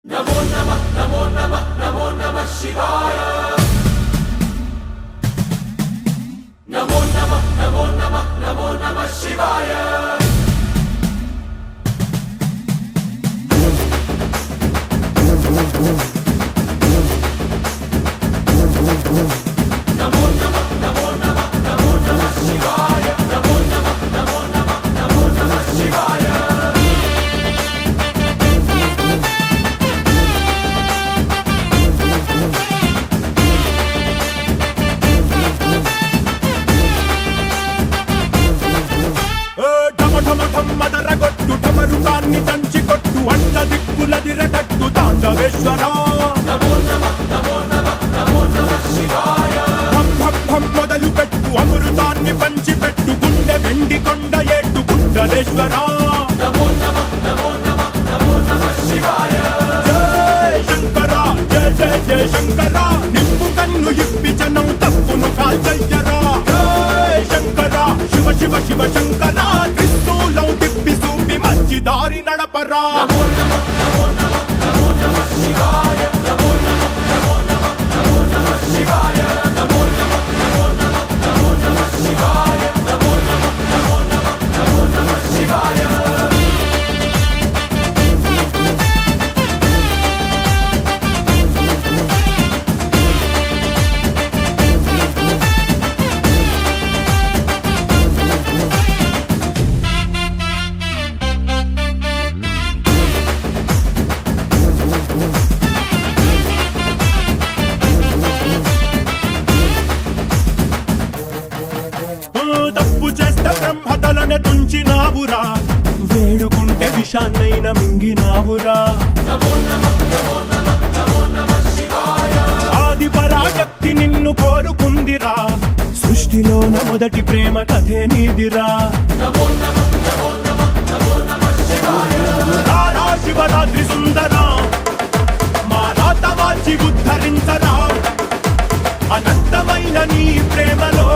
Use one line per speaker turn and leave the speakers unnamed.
नमो नमः नमो नमः नमो नमः शिवाय। नमो नमः नमो नमः नमो नमः शिवाय। नमो नमः नमो नमः नमो नमः शिवाय। नमो नमः नमो नमः नमो नमः शिवाय।
మదరగొట్టు ఢమరుకాన్ని దంచి కొట్టు అంత దిక్కులదిరగట్టు తాండవేశ్వర
नमो नमः नमो नमः नमो नमः शिवाय।
భం భం భం మొదలు పెట్టు అమృతాన్ని పంచి పెట్టు గుండె వెండి కొండ ఏట్టు గుండలేశ్వర
नमो नमः नमो नमः नमो नमः शिवाय।
జయ శంకర జయ జయ జయ శంకర నిప్పు కన్ను ఇప్పి జనం తప్పును కాల్చయ్యరా జయ శంకర శివ శివ శివ శంకర క్రిస్తూలం తిప్పి చూపి మంచి దారి నడపరా
नमो नमः नमो नमः नमो नमः शिवाय। नमो नमः नमो नमः नमो नमः शिवाय। नमो नमः नमो नमः नमो नमः शिवाय। नमो नमः नमो नमः नमो नमः शिवाय।
తప్పు చేస్తే బ్రహ్మతలనే తుంచినావురా వేడుకుంటే విషాన్నైన మింగినావురా
नमो नमः नमो नमः नमो नमः शिवाय।
ఆది పరాశక్తి నిన్ను కోరుకుందిరా సృష్టిలోన మొదటి ప్రేమ కథే నీదిరా
नमो नमः नमो नमः नमो नमः शिवाय।
రారా శివరాత్రి సుందరా మా రాత వాచి ఉద్ధరించరా అనంతమైన నీ ప్రేమలో